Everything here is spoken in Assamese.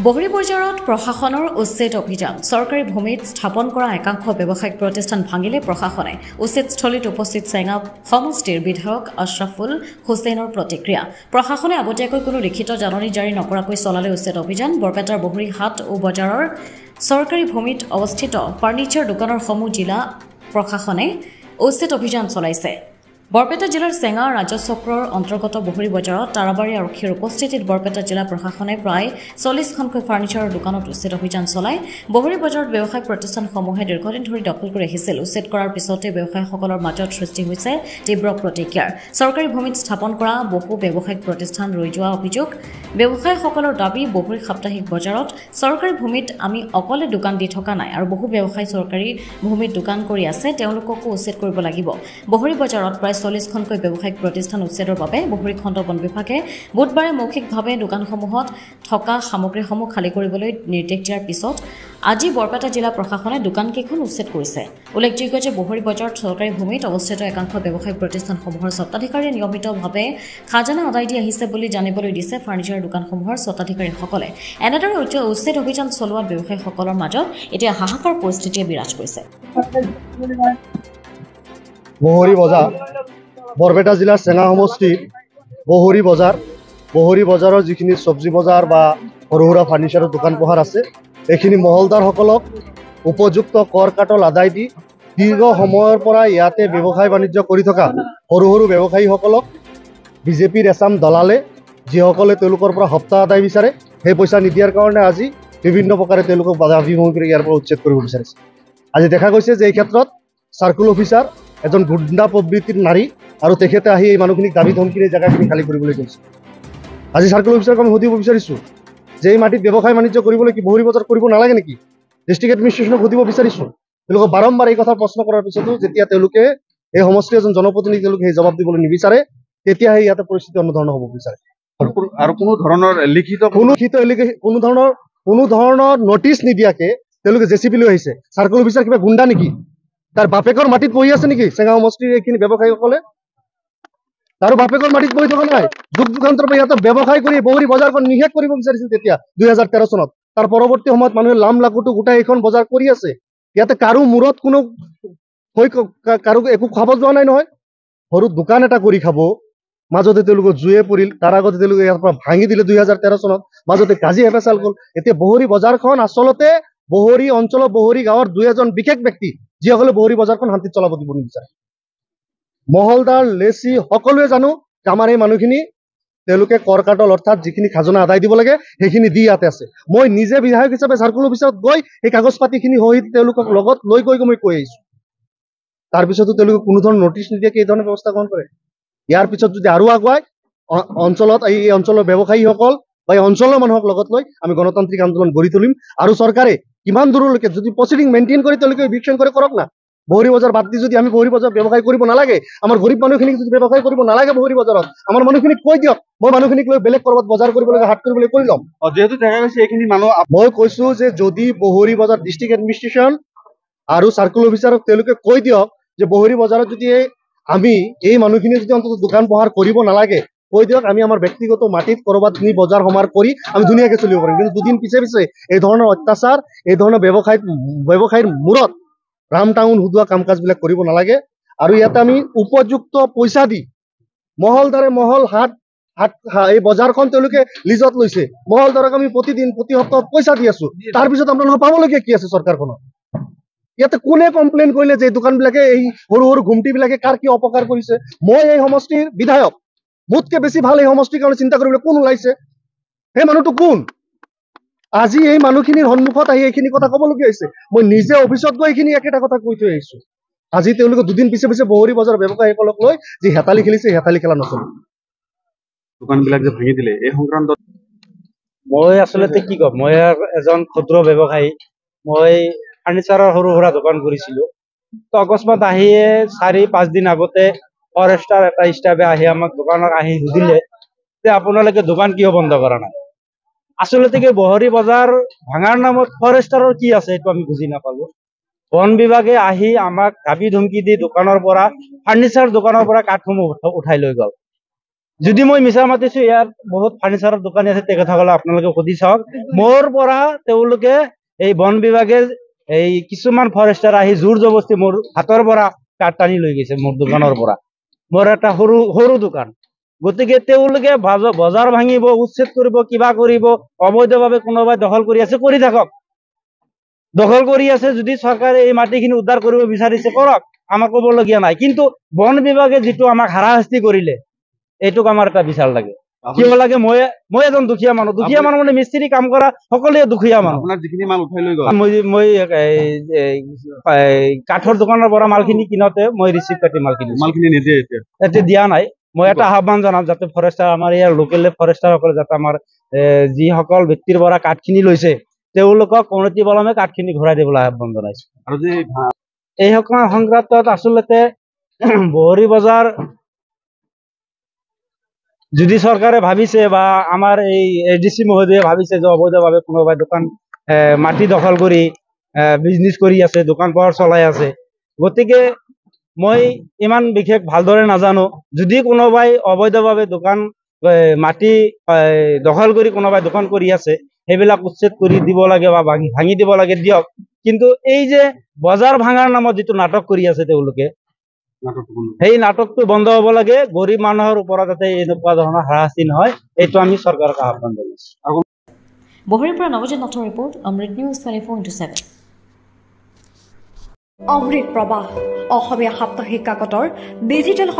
বহৰী বজাৰত প্ৰশাসনৰ উচ্ছেদ অভিযান চৰকাৰী ভূমিত স্থাপন কৰা একাংশ ব্যৱসায়িক প্ৰতিষ্ঠান ভাঙিলে প্ৰশাসনে উচ্ছেদস্থলীত উপস্থিত চেঙা সমষ্টিৰ বিধায়ক আশৰাফুল হুছেইনৰ প্ৰতিক্ৰিয়া প্ৰশাসনে আগতীয়াকৈ কোনো লিখিত জাননী জাৰি নকৰাকৈ চলালে উচ্ছেদ অভিযান বৰপেটাৰ বহৰী হাট ও বজাৰৰ চৰকাৰী ভূমিত অৱস্থিত ফাৰ্নিচাৰ দোকানৰ সমূহ জিলা প্ৰশাসনে উচ্ছেদ অভিযান চলাইছে বৰপেটা জিলাৰ চেঙা ৰাজ্য চক্ৰৰ অন্তৰ্গত বহৰী বজাৰত তাৰাবাৰী আৰক্ষীৰ উপস্থিতিত বৰপেটা জিলা প্ৰশাসনে প্ৰায় 40খনকৈ ফাৰ্নিচাৰৰ দোকানত উচ্ছেদ অভিযান চলায় বহৰী বজাৰত ব্যৱসায়িক প্ৰতিষ্ঠানসমূহে দীৰ্ঘদিন ধৰি দখল কৰি আহিছিল উচ্ছেদ কৰাৰ পিছতে ব্যৱসায়ীসকলৰ মাজত সৃষ্টি হৈছে তীব্ৰ প্ৰতিক্ৰিয়াৰ চৰকাৰী ভূমিত স্থাপন কৰা বহু ব্যৱসায়িক প্ৰতিষ্ঠান ৰৈ যোৱা অভিযোগ ব্যৱসায়ীসকলৰ দাবী বহৰী সাপ্তাহিক বজাৰত চৰকাৰী ভূমিত আমি অকলে দোকান দি থকা নাই আৰু বহু ব্যৱসায়ী চৰকাৰী ভূমিত দোকান কৰি আছে তেওঁলোককো উচ্ছেদ কৰিব লাগিব বহৰী বজাৰত প্ৰায় 40খনকৈ ব্যৱসায়িক প্ৰতিষ্ঠান উচ্ছেদৰ বাবে বহৰী খণ্ড বন বিভাগে বুধবাৰে মৌখিকভাৱে দোকানসমূহত থকা সামগ্ৰীসমূহ খালী কৰিবলৈ নিৰ্দেশ দিয়াৰ পিছত আজি বৰপেটা জিলা প্ৰশাসনে দোকানকেইখন উচ্ছেদ কৰিছে উল্লেখযোগ্য যে বহৰী বজাৰত চৰকাৰী ভূমিত অৱস্থিত একাংশ ব্যৱসায়িক প্ৰতিষ্ঠানসমূহৰ স্বত্বাধিকাৰীয়ে নিয়মিতভাৱে খাজানা আদায় দি আহিছে বুলি জানিবলৈ দিছে ফাৰ্নিচাৰ দোকানসমূহৰ স্বত্বাধিকাৰীসকলে এনেদৰে উচ্ছেদ অভিযান চলোৱা ব্যৱসায়ীসকলৰ মাজত এতিয়া হাহাকাৰ পৰিস্থিতিয়ে বিৰাজ কৰিছে বহৰী বজাৰ বৰপেটা জিলাৰ চেঙা সমষ্টিৰ বহৰী বজাৰৰ যিখিনি চব্জি বজাৰ বা সৰু সুৰা ফাৰ্নিচাৰৰ দোকান পোহাৰ আছে এইখিনি মহলদাৰসকলক উপযুক্ত কৰ কাটল আদায় দি দীৰ্ঘ সময়ৰ পৰা ইয়াতে ব্যৱসায় বাণিজ্য কৰি থকা সৰু সৰু ব্যৱসায়ীসকলক বিজেপিৰ এচাম দলালে যিসকলে তেওঁলোকৰ পৰা সপ্তাহ আদায় বিচাৰে সেই পইচা নিদিয়াৰ কাৰণে আজি বিভিন্ন প্ৰকাৰে তেওঁলোকক বাধা বিমুখ কৰি ইয়াৰ পৰা উচ্ছেদ কৰিব বিচাৰিছে আজি দেখা গৈছে যে এই ক্ষেত্ৰত চাৰ্কুল অফিচাৰ এজন গুণ্ডা প্ৰবৃত্তিৰ নাৰী আৰু তেখেতে আহি এই মানুহখিনিক দাবী ধমকিৰে জেগাখিনি খালী কৰিবলৈ কৈছে আজি চাৰ্কুল অফিচাৰক আমি সুধিব বিচাৰিছোঁ যে এই মাটিত ব্যৱসায় বাণিজ্য কৰিবলৈ কি বহৰী বজাৰ কৰিব নালাগে নেকি ডিষ্ট্ৰিক্ট এডমিনিষ্ট্ৰেশ্যনক সুধিব বিচাৰিছোঁ তেওঁলোকক বাৰম্বাৰ এই কথা প্ৰশ্ন কৰাৰ পিছতো যেতিয়া তেওঁলোকে এই সমষ্টিৰ এজন জনপ্ৰতিনিধি তেওঁলোকে সেই জবাব দিবলৈ নিবিচাৰে তেতিয়াহে ইয়াতে পৰিস্থিতি অনুধৰণৰ হ'ব বিচাৰে আৰু কোনো ধৰণৰ কোনো ধৰণৰ নটিচ নিদিয়াকে তেওঁলোকে জেচিপি লৈ আহিছে চাৰ্কুল অফিচাৰ কিবা গুণ্ডা নেকি তাৰ বাপেকৰ মাটিত বহি আছে নেকি চেঙা সমষ্টিৰ এইখিনি ব্যৱসায়ীসকলে তাৰো বাপেকৰ মাটিত বহি থকা নাই যুগ যুগান্তৰ পৰা ইয়াতে ব্যৱসায় কৰি বহৰী বজাৰখন নিষেধ কৰিব বিচাৰিছিল তেতিয়া 2013 চনত তাৰ পৰৱৰ্তী সময়ত মানুহে লাম লাকুটো গোটাই এইখন বজাৰ কৰি আছে ইয়াতে কাৰো মূৰত কোনো কাৰো একো খাব যোৱা নাই নহয় সৰু দোকান এটা কৰি খাব মাজতে তেওঁলোকৰ জুয়ে পৰিল তাৰ আগতে তেওঁলোকে ইয়াৰ পৰা ভাঙি দিলে 2013 চনত মাজতে কাজি হেফেচাল গ'ল এতিয়া বহৰী বজাৰখন আচলতে বহৰী অঞ্চলৰ বহৰী গাঁৱৰ দুই এজন বিশেষ ব্যক্তি যিসকলে বহৰী বজাৰখন শান্তিত চলাব দিব নিবিচাৰে মহলদাৰ লেচি সকলোৱে জানো যে আমাৰ এই মানুহখিনি তেওঁলোকে কৰ কাটল অৰ্থাৎ যিখিনি খাজনা আদায় দিব লাগে সেইখিনি দি ইয়াতে আছে মই নিজে বিধায়ক হিচাপে চাৰ্কুল অফিচত গৈ এই কাগজ পাতিখিনি সহিত তেওঁলোকক লগত লৈ গৈ মই কৈ আহিছোঁ তাৰপিছতো তেওঁলোকে কোনো ধৰণৰ নটিচ নিদিয়াকে এই ধৰণৰ ব্যৱস্থা গ্ৰহণ কৰে ইয়াৰ পিছত যদি আৰু আগুৱাই অঞ্চলত এই অঞ্চলৰ ব্যৱসায়ীসকল বা এই অঞ্চলৰ মানুহক লগত লৈ আমি গণতান্ত্ৰিক আন্দোলন গঢ়ি তুলিম আৰু চৰকাৰে কিমান দূৰলৈকে যদি প্ৰচিডিং মেইনটেইন কৰি তেওঁলোকে ইভিকশ্যন কৰে কৰক না বহৰী বজাৰ বাদ দি যদি আমি বহৰী বজাৰ ব্যৱসায় কৰিব নালাগে আমাৰ গৰীব মানুহখিনিক যদি ব্যৱসায় কৰিব নালাগে বহৰী বজাৰত আমাৰ মানুহখিনিক কৈ দিয়ক মই মানুহখিনিক লৈ বেলেগ ক'ৰবাত বজাৰ কৰিবলৈ হাট কৰিবলৈ কৰি ল'ম যেহেতু দেখা গৈছে এইখিনি মানুহ মই কৈছো যে যদি বহৰী বজাৰ ডিষ্ট্ৰিক্ট এডমিনিষ্ট্ৰেশ্যন আৰু চাৰ্কুল অফিচাৰক তেওঁলোকে কৈ দিয়ক যে বহৰী বজাৰত যদি আমি এই মানুহখিনি যদি অন্তত দোকান পোহাৰ কৰিব নালাগে কৈ দিয়ক আমি আমাৰ ব্যক্তিগত মাটিত ক'ৰবাত নি বজাৰ সমাৰ কৰি আমি ধুনীয়াকৈ চলিব পাৰিম কিন্তু দুদিন পিছে এই ধৰণৰ অত্যাচাৰ এই ধৰণৰ ব্যৱসায়ীৰ মূৰত ৰাম টাউন হুদুৱা কাম কাজবিলাক কৰিব নালাগে আৰু ইয়াতে আমি উপযুক্ত পইচা দি মহলদাৰে মহল হাট এই বজাৰখন তেওঁলোকে লিজত লৈছে মহলদাৰক আমি প্ৰতিদিন প্ৰতি সপ্তাহত পইচা দি আছো তাৰপিছত আপোনালোকে পাবলগীয়া কি আছে চৰকাৰখনত ইয়াতে কোনে কমপ্লেইন কৰিলে যে দোকানবিলাকে এই সৰু সৰু ঘুমটিবিলাকে কাৰ কি অপকাৰ কৰিছে মই এই সমষ্টিৰ বিধায়ক মোতকে বেছি ভাল এই সমষ্টিৰ কাৰণে চিন্তা কৰিবলৈ কোন ওলাইছে সেই মানুহটো কোন আজি এই মানুহখিনিৰ সন্মুখত আহি এইখিনি কথা ক'বলগীয়া হৈছে মই নিজে অফিচত গৈ এইখিনি একেটা কথা কৈ থৈ আহিছো আজি তেওঁলোকে দুদিন পিছে বহৰী বজাৰ ব্যৱসায়ীসকলক লৈ যি হেতালি খেলিছে হেতালি খেলা নচলে দোকানবিলাক যে ভাঙি দিলে এই সংক্ৰান্তত মই আচলতে কি কম মই এজন ক্ষুদ্ৰ ব্যৱসায়ী মই ফাৰ্নিচাৰৰ সৰু সুৰা দোকান কৰিছিলো তো অকস্মাত আহিয়ে 4-5 দিন আগতে ফৰেষ্টাৰ এটা ষ্টাফে আহি আমাক দোকানত আহি সুধিলে যে আপোনালোকে দোকান কিয় বন্ধ কৰা নাই আচলতে কি বহৰী বজাৰ ভাঙাৰ নামত ফৰেষ্টাৰৰ কি আছে এইটো আমি বুজি নাপালো বন বিভাগে আহি আমাক দাবী ধমকি দি দোকানৰ পৰা ফাৰ্নিচাৰ দোকানৰ পৰা কাঠসমূহ উঠাই লৈ গ'ল যদি মই মিছা মাতিছো ইয়াত বহুত ফাৰ্নিচাৰৰ দোকানী আছে তেখেতসকলে আপোনালোকে সুধি চাওক মোৰ পৰা তেওঁলোকে এই বন বিভাগে এই কিছুমান ফৰেষ্টাৰ আহি জোৰ জবস্তি মোৰ হাতৰ পৰা কাঠ টানি লৈ গৈছে মোৰ দোকানৰ পৰা মোৰ এটা সৰু সৰু দোকান গতিকে তেওঁলোকে বজাৰ ভাঙিব উচ্ছেদ কৰিব কিবা কৰিব অবৈধভাৱে কোনোবাই দখল কৰি আছে কৰি থাকক দখল কৰি আছে যদি চৰকাৰে এই মাটিখিনি উদ্ধাৰ কৰিব বিচাৰিছে কৰক আমাক ক'বলগীয়া নাই কিন্তু বন বিভাগে যিটো আমাক হাৰাশাস্তি কৰিলে এইটোক আমাৰ এটা বিচাৰ লাগে কিয় লাগে মই এজন দুখীয়া মানুহ মানে মিস্ত্ৰী কাম কৰা সকলোৱে দুখীয়া মানুহ আপোনাৰ যিখিনি মাল উঠাই লৈ গ'ল মই কাঠৰ দোকানৰ পৰা মালখিনি কিনোতে মই ৰিচিপ্ট কাটি মালখিনি নিদিয়ে এতিয়া দিয়া নাই মই এটা আহ্বান জনাম যাতে ফৰেষ্টাৰ আমাৰ ইয়াৰ লোকেল ফৰেষ্টাৰসকলে যাতে আমাৰ যিসকল ব্যক্তিৰ পৰা কাঠখিনি লৈছে তেওঁলোকক অনতি পলমে কাঠখিনি ঘূৰাই দিবলৈ আহ্বান জনাইছো আৰু যে এই সংক্ৰান্তত আচলতে বহৰী বজাৰ যদি চৰকাৰে ভাবিছে বা আমাৰ এই এডিসি মহোদয়ে ভাবিছে যে অবৈধভাৱে কোনোবাই দোকান মাটি দখল কৰি বিজনেছ কৰি আছে দোকান পোহাৰ চলাই আছে গতিকে মই ইমান বিশেষ ভালদৰে নাজানো যদি কোনোবাই অবৈধভাৱে দোকান মাটি দখল কৰি কোনোবাই দোকান কৰি আছে সেইবিলাক উচ্ছেদ কৰি দিব লাগে বা ভাঙি দিব লাগে দিয়ক কিন্তু এই যে বজাৰ ভাঙাৰ নামত যিটো নাটক কৰি আছে তেওঁলোকে সেই নাটকটো বন্ধ হ'ব লাগে গৰীব মানুহৰ ওপৰত যাতে এনেকুৱা ধৰণৰ হাৰাশাস্তি নহয় এইটো আমি চৰকাৰক আহ্বান জনাইছো বহৰীৰ পৰা নৱজিৎ নাথৰ ৰিপৰ্ট অমৃত নিউজ 24/7 অমৃত প্ৰবাহ অসমীয়া সাপ্তাহিক কাকতৰ ডিজিটেল